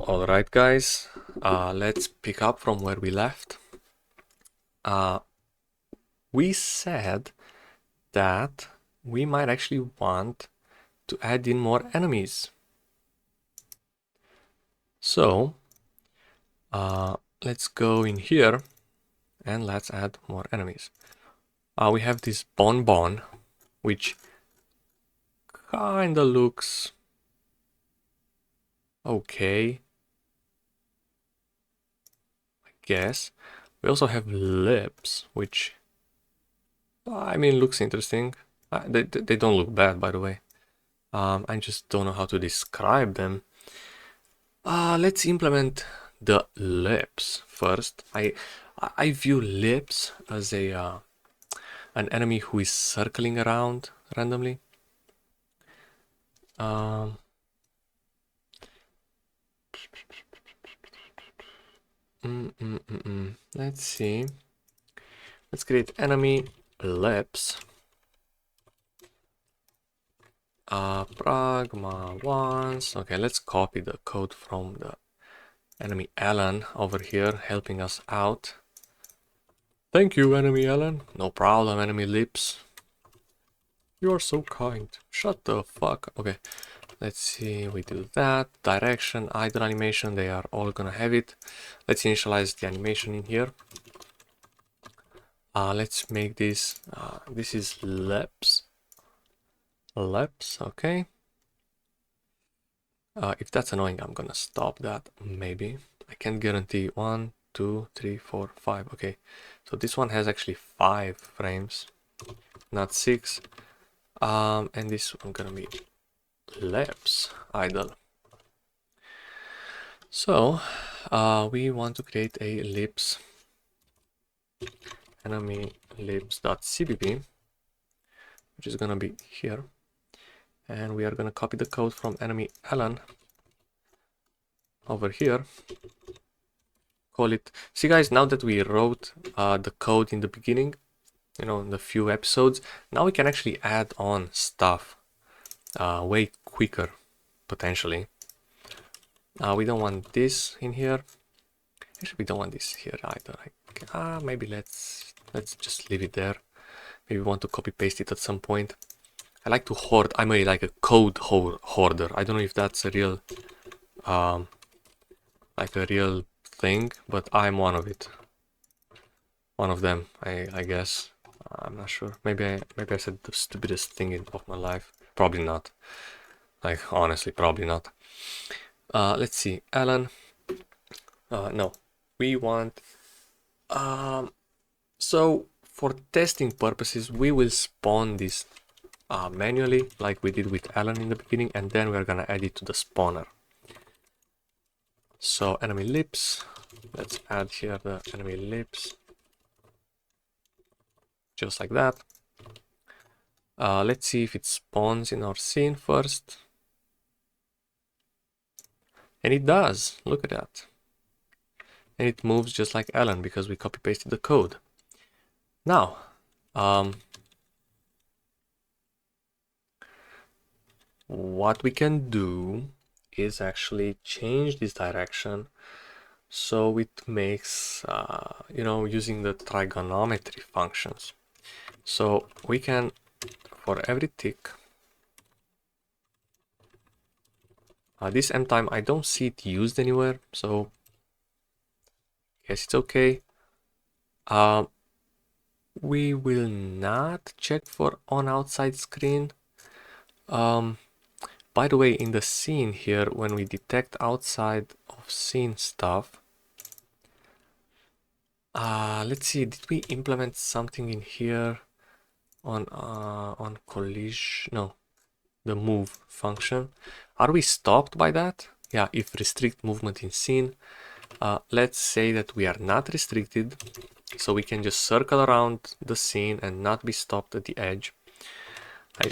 Alright guys, let's pick up from where we left. We said that we might actually want to add in more enemies. So let's go in here and let's add more enemies. We have this bonbon, which kinda looks okay, I guess. We also have lips, which I mean looks interesting. They don't look bad, by the way. I just don't know how to describe them. Let's implement the lips first. I view lips as a an enemy who is circling around randomly. Let's see. Let's create enemy lips. Pragma once. Okay, let's copy the code from the enemy Alan over here, helping us out. Thank you, enemy Alan. No problem, enemy lips. You are so kind. Shut the fuck. Okay, let's see. We do that. Direction, idle animation. They are all gonna have it. Let's initialize the animation in here. Let's make this. This is lips. Lips. Okay. If that's annoying, I'm gonna stop that. Maybe I can't guarantee 1, 2, 3, 4, 5. Okay, so this one has actually 5 frames, not 6. And this one gonna be lips idle. So we want to create a lips enemy lips.cpp, which is gonna be here, and we are gonna copy the code from enemy Alan over here. Call it. See guys, now that we wrote the code in the beginning, you know, in the few episodes, now we can actually add on stuff way quicker, potentially. We don't want this in here. Actually, we don't want this here either. Maybe let's just leave it there. Maybe we want to copy paste it at some point. I like to hoard. I'm like a code hoarder. I don't know if that's a real like a real thing, but I'm one of it. One of them, I guess. I'm not sure. Maybe I said the stupidest thing of my life. Probably not. Like honestly, probably not. Let's see, Alan. No, we want. So for testing purposes, we will spawn this manually, like we did with Alan in the beginning, and then we're gonna add it to the spawner. So enemy lips. Let's add here the enemy lips. Just like that. Let's see if it spawns in our scene first. And it does. Look at that. And it moves just like Alan because we copy pasted the code. Now, what we can do is actually change this direction so it makes, you know, using the trigonometry functions. So we can, for every tick, this M time, I don't see it used anywhere, so yes, it's okay. We will not check for on outside screen. By the way, in the scene here, when we detect outside of scene stuff, let's see, did we implement something in here on collision? No, the move function. Are we stopped by that? Yeah, if restrict movement in scene. Let's say that we are not restricted, so we can just circle around the scene and not be stopped at the edge.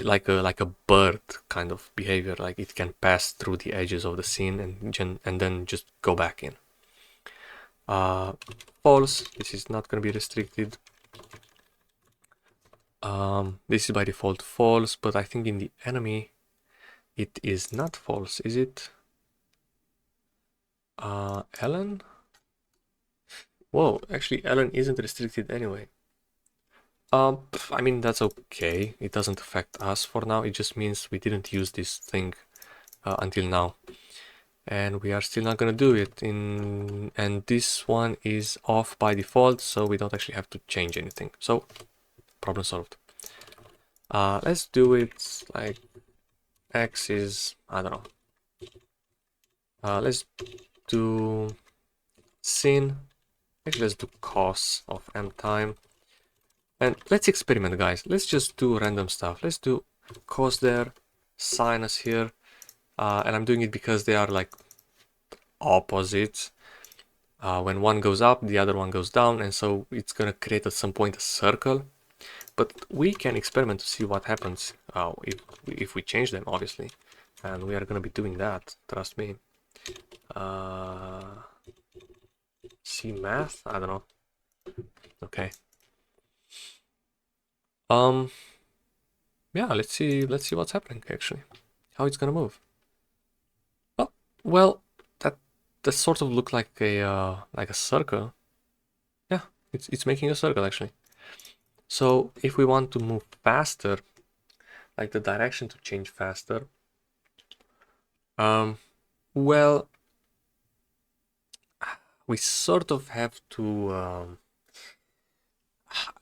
Like a bird kind of behavior, like it can pass through the edges of the scene and then just go back in. False, this is not going to be restricted. This is by default false, but I think in the enemy it is not false, is it? Ellen? Whoa, actually Ellen isn't restricted anyway. I mean, that's okay. It doesn't affect us for now. It just means we didn't use this thing until now. And we are still not gonna do it and this one is off by default, so we don't actually have to change anything. So, problem solved. Let's do it like X is, I don't know. Let's do sin. Actually, let's do cos of m time. And let's experiment, guys. Let's just do random stuff. Let's do cos there, sinus here. And I'm doing it because they are like opposites. When one goes up, the other one goes down, and so it's gonna create at some point a circle. But we can experiment to see what happens if we change them, obviously. And we are gonna be doing that, trust me. See math? I don't know. Okay. Yeah, let's see what's happening actually. How it's gonna move. Oh, well, that sort of looked like a circle. Yeah, it's making a circle actually. So if we want to move faster, like the direction to change faster, well, we sort of have to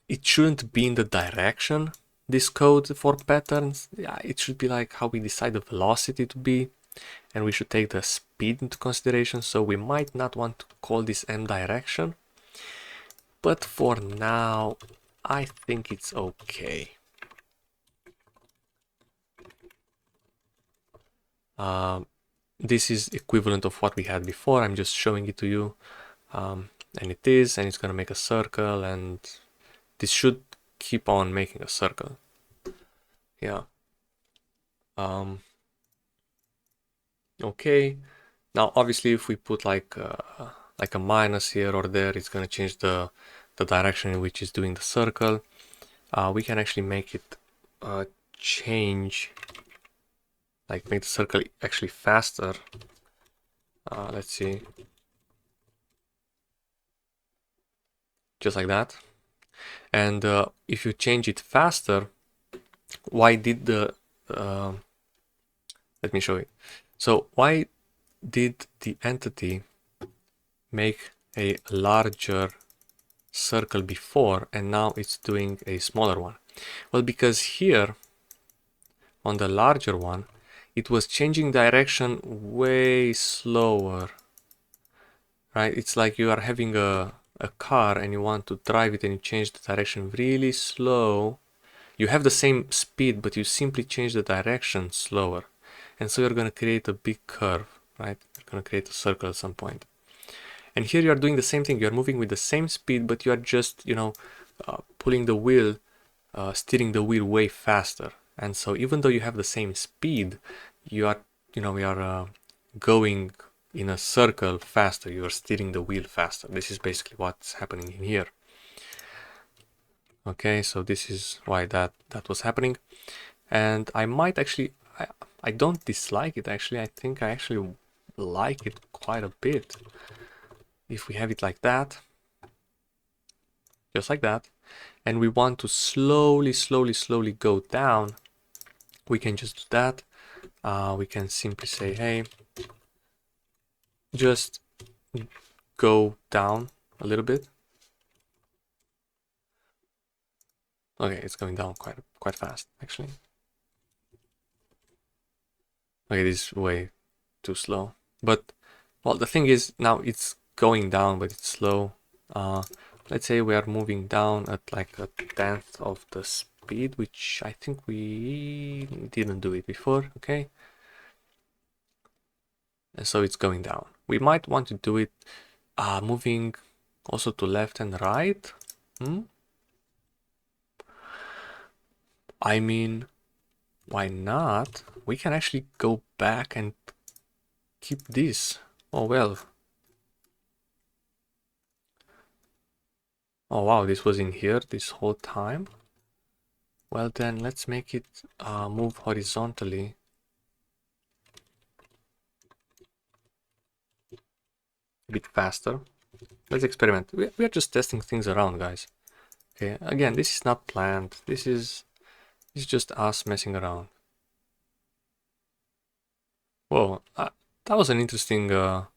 it shouldn't be in the direction, this code for patterns. Yeah, it should be like how we decide the velocity to be, and we should take the speed into consideration. So we might not want to call this m direction, but for now I think it's okay. This is equivalent of what we had before. I'm just showing it to you, and it's gonna make a circle, and this should keep on making a circle. Yeah. Okay. Now, obviously, if we put like a minus here or there, it's gonna change the direction in which it's doing the circle. We can actually make it change, like make the circle actually faster. Let's see. Just like that. And if you change it faster, why did the let me show you. So why did the entity make a larger circle before and now it's doing a smaller one? Well, because here on the larger one it was changing direction way slower, right? It's like you are having a car and you want to drive it and you change the direction really slow. You have the same speed, but you simply change the direction slower. And so you're going to create a big curve, right? You're going to create a circle at some point. And here you're doing the same thing. You're moving with the same speed, but you are just, pulling the wheel, steering the wheel way faster. And so even though you have the same speed, you are, going in a circle faster. You are steering the wheel faster. This is basically what's happening in here. Okay, so this is why that was happening. And I might actually, I don't dislike it actually. I think I actually like it quite a bit. If we have it like that, just like that, and we want to slowly go down, we can just do that. We can simply say, hey, just go down a little bit. Okay, it's going down quite fast actually. Okay, this is way too slow. But well, the thing is now it's going down, but it's slow. Let's say we are moving down at like a tenth of the speed, which I think we didn't do it before. Okay, and so it's going down. We might want to do it moving also to left and right. I mean, why not? We can actually go back and keep this. Oh well. Oh wow, this was in here this whole time. Well then, let's make it move horizontally. bit faster. Let's experiment. We are just testing things around, guys. Okay, again, this is not planned. This is just us messing around. Whoa, that was an interesting... Okay,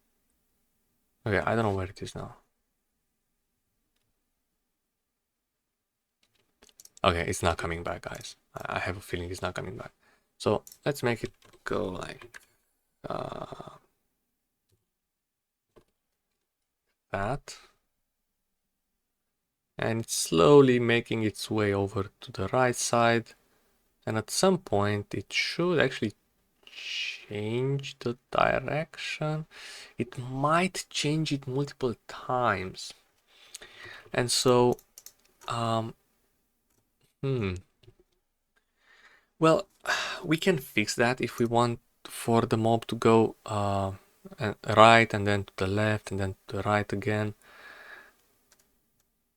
I don't know where it is now. Okay, it's not coming back, guys. I have a feeling it's not coming back. So let's make it go like that. And it's slowly making its way over to the right side. And at some point it should actually change the direction. It might change it multiple times. And so, well, we can fix that if we want for the mob to go right and then to the left and then to the right again.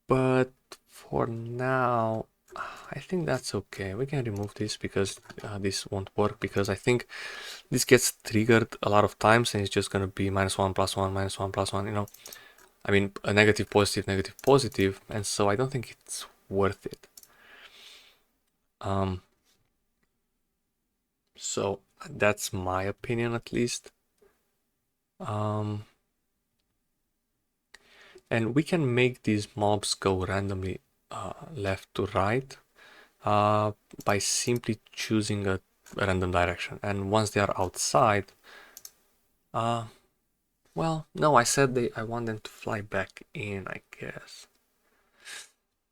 But for now, I think that's okay. We can remove this because this won't work, because I think this gets triggered a lot of times and it's just going to be -1 +1 -1 +1, you know. I mean, a negative, positive, negative, positive, and so I don't think it's worth it. So that's my opinion, at least. And we can make these mobs go randomly left to right by simply choosing a random direction. And once they are outside, well, no, I said I want them to fly back in, I guess.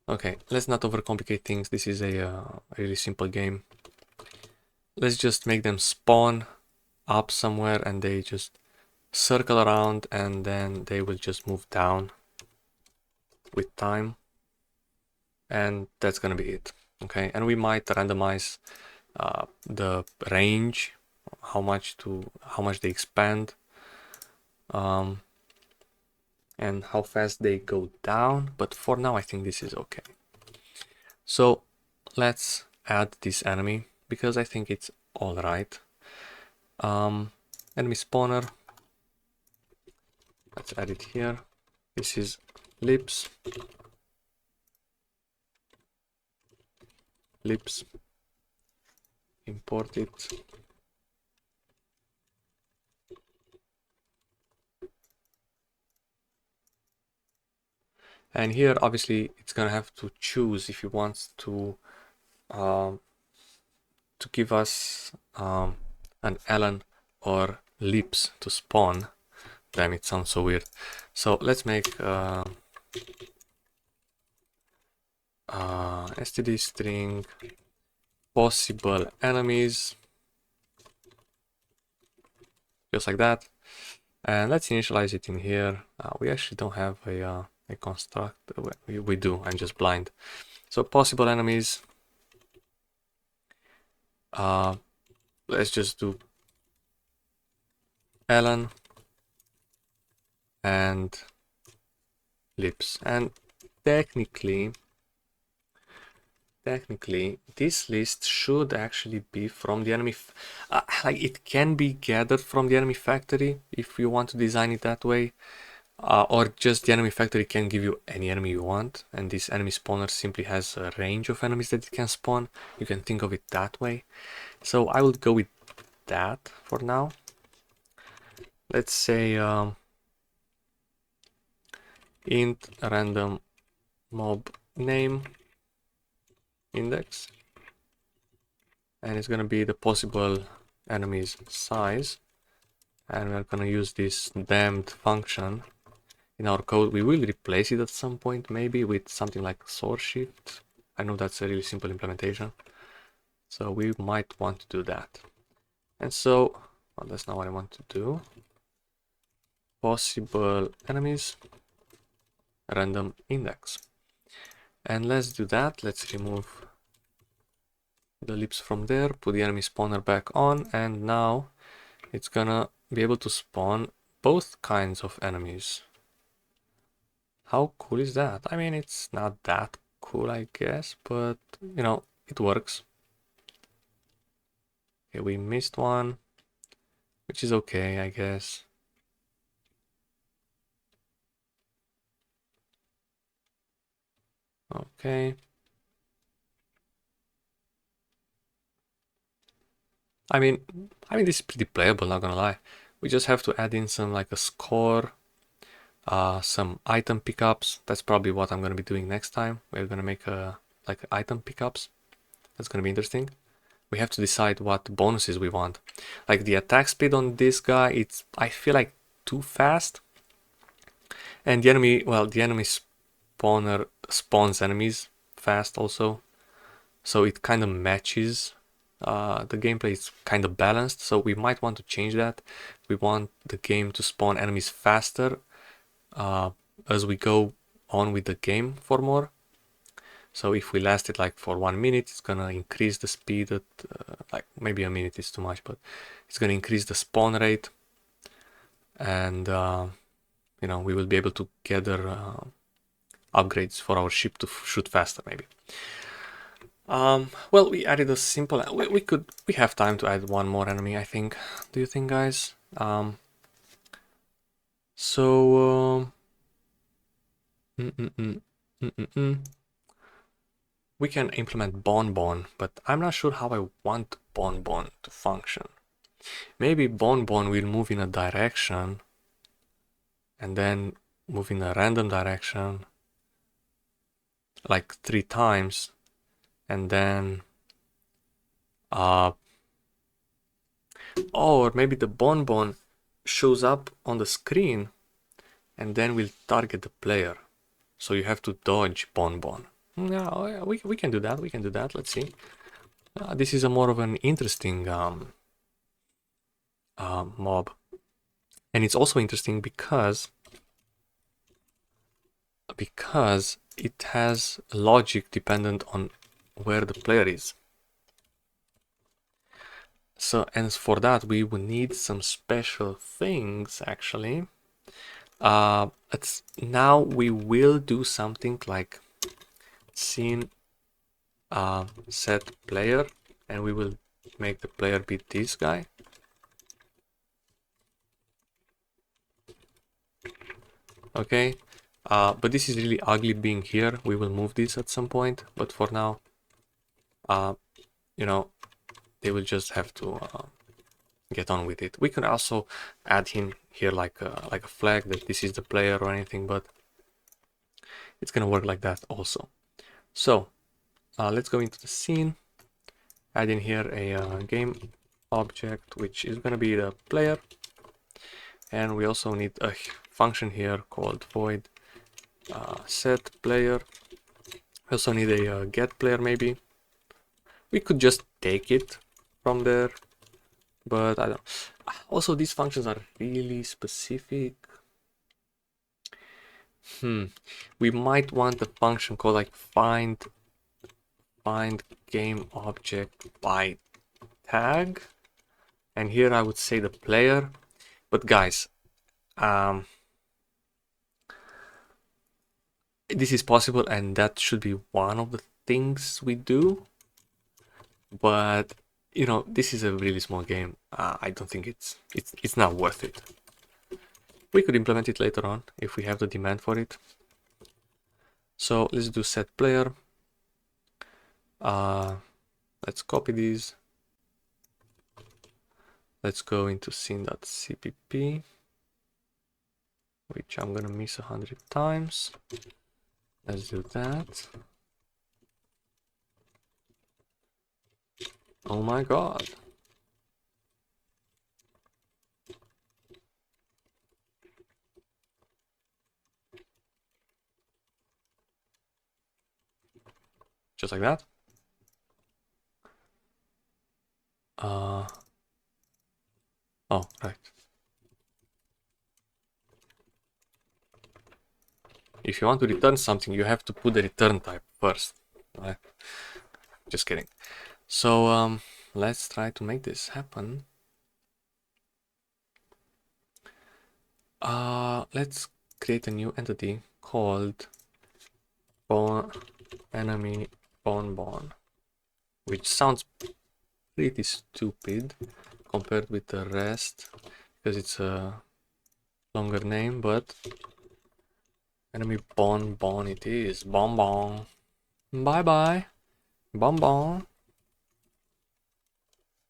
Okay, let's not overcomplicate things. This is a really simple game. Let's just make them spawn up somewhere and they just circle around and then they will just move down with time. And that's gonna be it. Okay, and we might randomize the range, how much they expand, and how fast they go down, but for now I think this is okay. So let's add this enemy because I think it's all right. Enemy spawner, let's add it here. This is lips, import it. And here, obviously, it's gonna have to choose if it wants to give us an Ellen or lips to spawn. Damn, it sounds so weird. So let's make std string possible enemies, just like that. And let's initialize it in here. We actually don't have a construct. We do. I'm just blind. So possible enemies. Let's just do Ellen and lips. And technically this list should actually be from the enemy. Like, it can be gathered from the enemy factory if you want to design it that way. Or just the enemy factory can give you any enemy you want, and this enemy spawner simply has a range of enemies that it can spawn. You can think of it that way. So I will go with that for now. Let's say int random mob name index, and it's going to be the possible enemies size, and we're going to use this damned function in our code. We will replace it at some point, maybe with something like source shift. I know that's a really simple implementation, so we might want to do that. And so, well, that's not what I want to do. Possible enemies random index, and let's do that. Let's remove the lips from there, put the enemy spawner back on, and now it's gonna be able to spawn both kinds of enemies. How cool is that? I mean, it's not that cool, I guess, but you know, it works. Okay, we missed one, which is okay, I guess. Okay. I mean, this is pretty playable, not gonna lie. We just have to add in some like a score, some item pickups. That's probably what I'm gonna be doing next time. We're gonna make a like item pickups. That's gonna be interesting. We have to decide what bonuses we want. Like the attack speed on this guy, it's I feel like too fast. And the enemy, well, the enemy spawner spawns enemies fast also. So it kind of matches. The gameplay is kind of balanced, so we might want to change that. We want the game to spawn enemies faster as we go on with the game for more. So if we last it like for 1 minute, it's gonna increase the speed at like maybe a minute is too much, but it's gonna increase the spawn rate, and you know, we will be able to gather upgrades for our ship to shoot faster maybe. Well, we added a simple. We have time to add one more enemy, I think. Do you think, guys? So we can implement Bonbon, but I'm not sure how I want Bonbon to function. Maybe Bonbon will move in a direction and then move in a random direction like 3 times, and then or maybe the Bonbon shows up on the screen and then will target the player. So you have to dodge Bonbon. No, we can do that. We can do that. Let's see. This is a more of an interesting mob, and it's also interesting because it has logic dependent on where the player is. So, and for that we will need some special things actually. Now we will do something like scene set player, and we will make the player be this guy. Okay, but this is really ugly being here. We will move this at some point, but for now, you know, they will just have to get on with it. We can also add him here like a flag that this is the player or anything, but it's gonna work like that also. So let's go into the scene, add in here a game object, which is gonna be the player, and we also need a function here called void set player. We also need a get player maybe. We could just take it from there, but I don't. Also, these functions are really specific. We might want a function called like find game object by tag, and here I would say the player. But guys, this is possible, and that should be one of the things we do. But you know, this is a really small game. I don't think it's not worth it. We could implement it later on if we have the demand for it. So let's do set player. Let's copy these. Let's go into scene.cpp, which I'm gonna miss 100 times. Let's do that. Oh my god. Just like that. Oh, right. If you want to return something, you have to put the return type first. Right? Just kidding. So let's try to make this happen. Let's create a new entity called enemy bonbon, which sounds pretty stupid compared with the rest because it's a longer name, but enemy bonbon it is. Bonbon. Bye bye. Bonbon.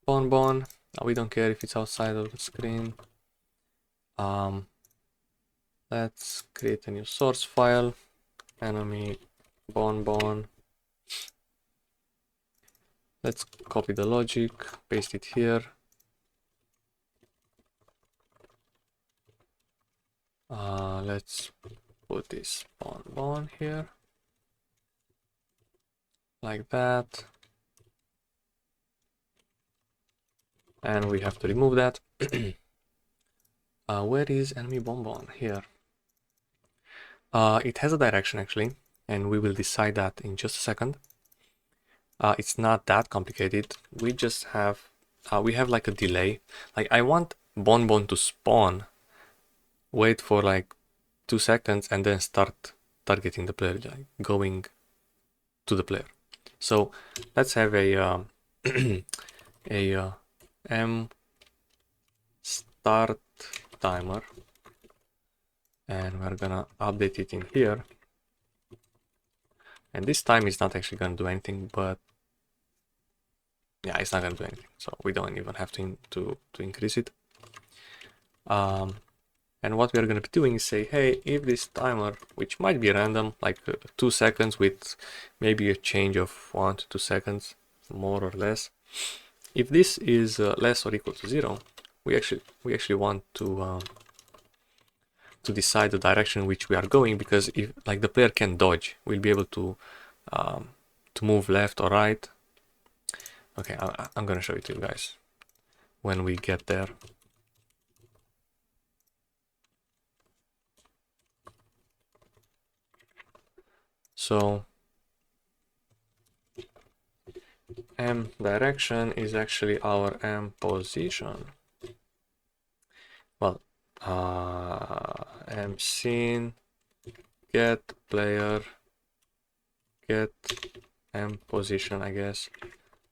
Bonbon. We don't care if it's outside of the screen. Let's create a new source file. Enemy bonbon. Let's copy the logic, paste it here. Let's put this bonbon here. Like that. And we have to remove that. Where is enemy bonbon? Here. It has a direction actually, and we will decide that in just a second. It's not that complicated. We just have we have like a delay. Like I want bonbon to spawn, wait for like 2 seconds, and then start targeting the player, like going to the player. So let's have a a m start timer, and we're gonna update it in here. And this time it's not actually gonna do anything, but yeah, it's not gonna do anything. So we don't even have to increase it. And what we are gonna be doing is say, hey, if this timer, which might be random, like 2 seconds with maybe a change of 1 to 2 seconds, more or less. If this is less or equal to 0, we actually want to decide the direction which we are going, because if like the player can dodge, we'll be able to move left or right. Okay, I'm gonna show it to you guys when we get there. So M direction is actually our M position. Well, M scene get player get M position, I guess,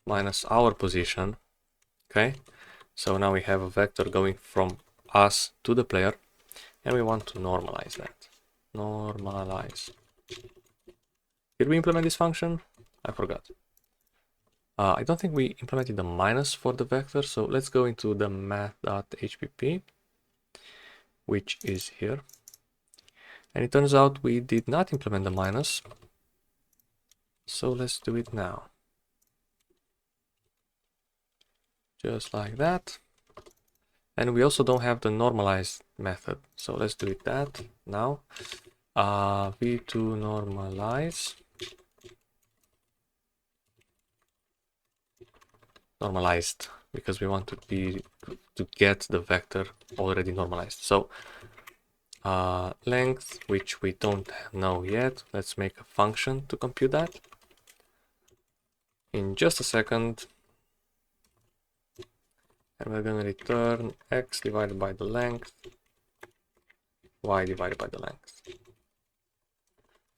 minus our position. Okay, so now we have a vector going from us to the player, and we want to normalize that. Normalize. Did we implement this function? I forgot. I don't think we implemented the minus for the vector, so let's go into the math.hpp, which is here. And it turns out we did not implement the minus, so let's do it now. Just like that. And we also don't have the normalized method, so let's do it that now. V2 normalize. Normalized, because we want to get the vector already normalized. So length, which we don't know yet, let's make a function to compute that in just a second. And we're going to return x divided by the length, y divided by the length.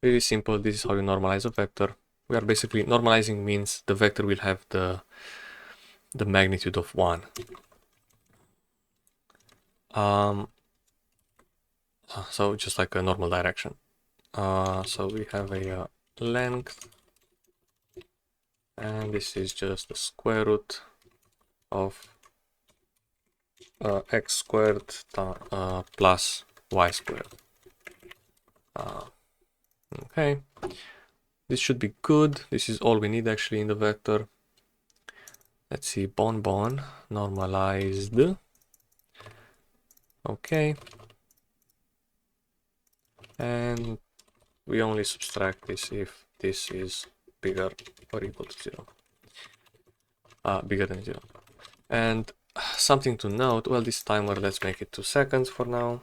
Really simple. This is how you normalize a vector. We are basically normalizing means the vector will have the magnitude of 1. So just like a normal direction. So we have a length, and this is just the square root of x squared plus y squared. Okay, this should be good. This is all we need actually in the vector. Let's see, bonbon normalized. Okay, and we only subtract this if this is bigger or equal to 0. Bigger than 0. And something to note, well, this timer, let's make it 2 seconds for now.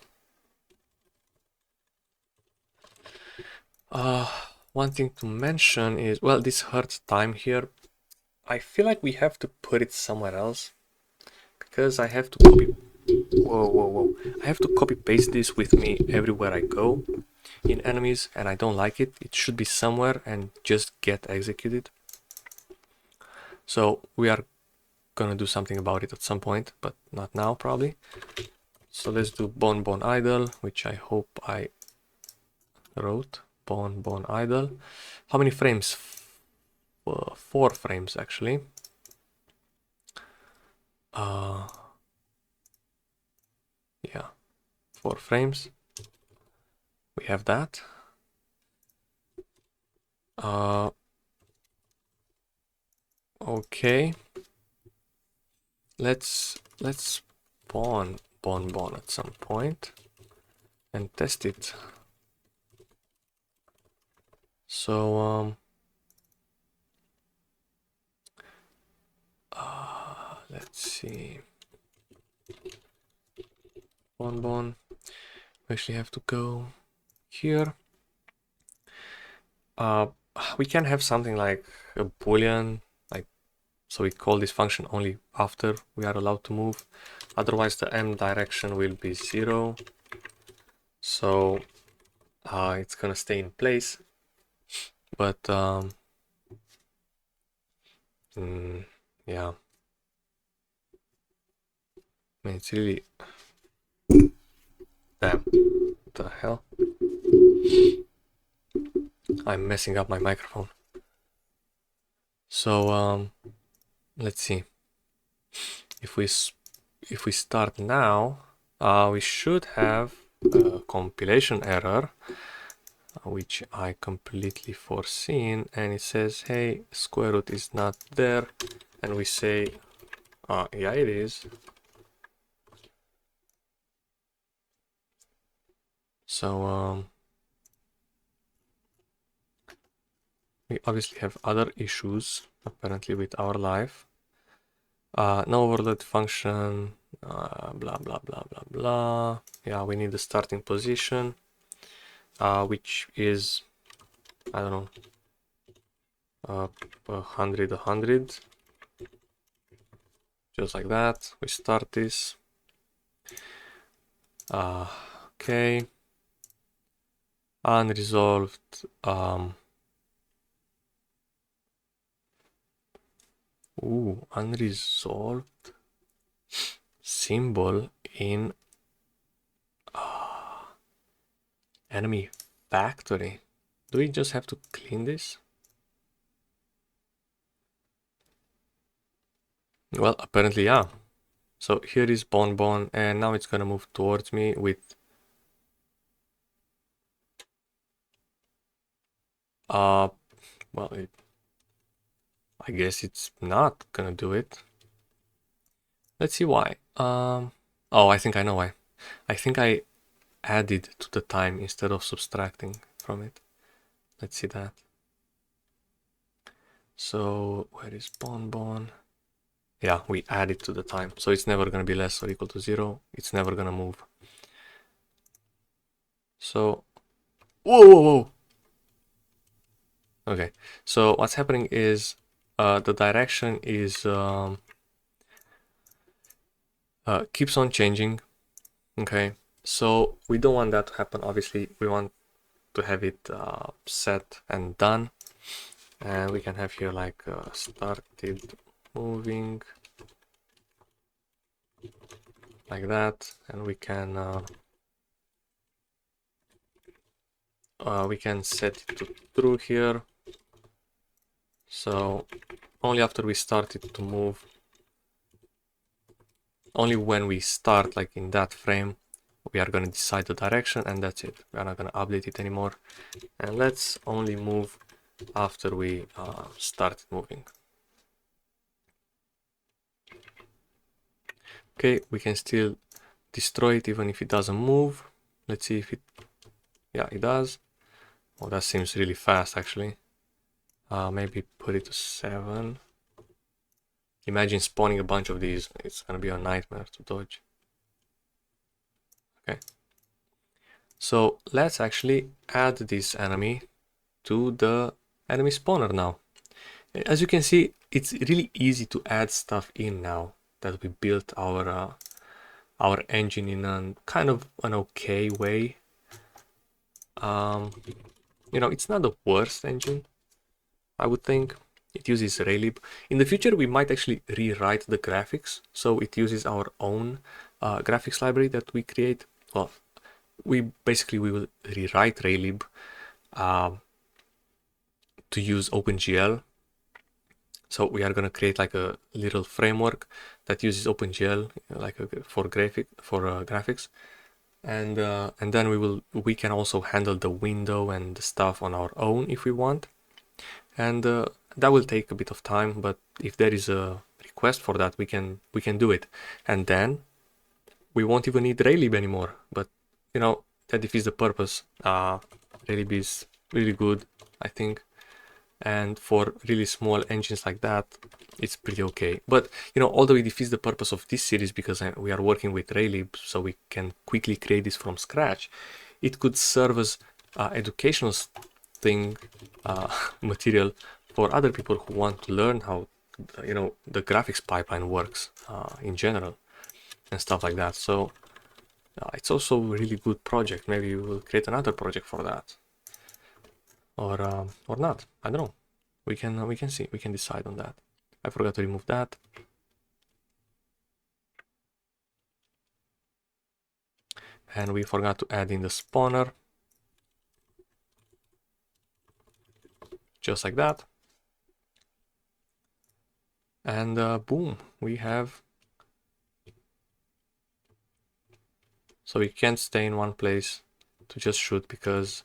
One thing to mention is, well, this hurt time here. I feel like we have to put it somewhere else, because I have to copy. Whoa. I have to copy paste this with me everywhere I go in enemies, and I don't like it. It should be somewhere and just get executed. So we are gonna do something about it at some point, but not now probably. So let's do bonbon idle, which I hope I wrote. Bon idle. How many frames? 4 frames actually. Yeah, 4 frames. We have that. Okay. Let's spawn bon at some point and test it. So let's see. Bon. We actually have to go here. We can have something like a boolean, like, so we call this function only after we are allowed to move. Otherwise the m direction will be 0. So it's gonna stay in place. But yeah. I mean, it's really... Damn. What the hell? I'm messing up my microphone. So let's see. If we start now, we should have a compilation error, which I completely foreseen, and it says, hey, square root is not there, and we say, yeah, it is. So we obviously have other issues apparently with our life. No overload function, blah blah blah blah blah. Yeah, we need the starting position, which is, I don't know, 100, just like that. We start this. Okay. Unresolved. Unresolved symbol in enemy factory. Do we just have to clean this? Well, apparently, yeah. So here is bon, and now it's gonna move towards me with well, I guess it's not gonna do it. Let's see why. Oh, I think I know why. I think I added to the time instead of subtracting from it. Let's see that. So where is bon? Yeah, we add it to the time. So it's never gonna be less or equal to 0. It's never gonna move. So, whoa. Okay, so what's happening is the direction is keeps on changing. Okay, so we don't want that to happen. Obviously, we want to have it set and done, and we can have here like started moving like that, and we can set it to true here. So only after we start it to move, only when we start, like in that frame, we are going to decide the direction, and that's it. We are not going to update it anymore. And let's only move after we start moving. Okay, we can still destroy it even if it doesn't move. Let's see if it... Yeah, it does. Oh, that seems really fast actually. Maybe put it to 7. Imagine spawning a bunch of these. It's gonna be a nightmare to dodge. Okay. So let's actually add this enemy to the enemy spawner now. As you can see, it's really easy to add stuff in now that we built our engine in a kind of an okay way. You know, it's not the worst engine, I would think. It uses Raylib. In the future, we might actually rewrite the graphics, so it uses our own graphics library that we create. Well, we will rewrite Raylib to use OpenGL. So we are going to create like a little framework that uses OpenGL like for graphics, and then we can also handle the window and the stuff on our own if we want, and that will take a bit of time. But if there is a request for that, we can do it, and then we won't even need Raylib anymore. But that defeats the purpose. Raylib is really good, I think, and for really small engines like that, it's pretty okay. But although it defeats the purpose of this series because we are working with Raylib, so we can quickly create this from scratch, it could serve as educational thing material for other people who want to learn how the graphics pipeline works in general and stuff like that. So it's also a really good project. Maybe we'll create another project for that, or not. I don't know. We can see. We can decide on that. I forgot to remove that. And we forgot to add in the spawner. Just like that. And boom, we have. So we can't stay in one place to just shoot because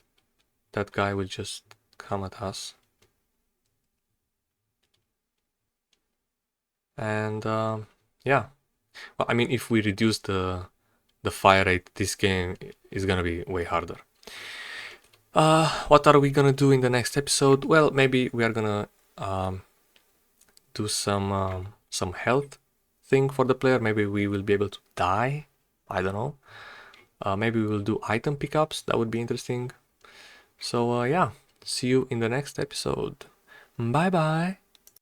that guy will just come at us. And yeah, well, I mean, if we reduce the fire rate, this game is gonna be way harder. What are we gonna do in the next episode? Well, maybe we are gonna do some health thing for the player. Maybe we will be able to die. I don't know. Maybe we will do item pickups. That would be interesting. So yeah, see you in the next episode. Bye bye.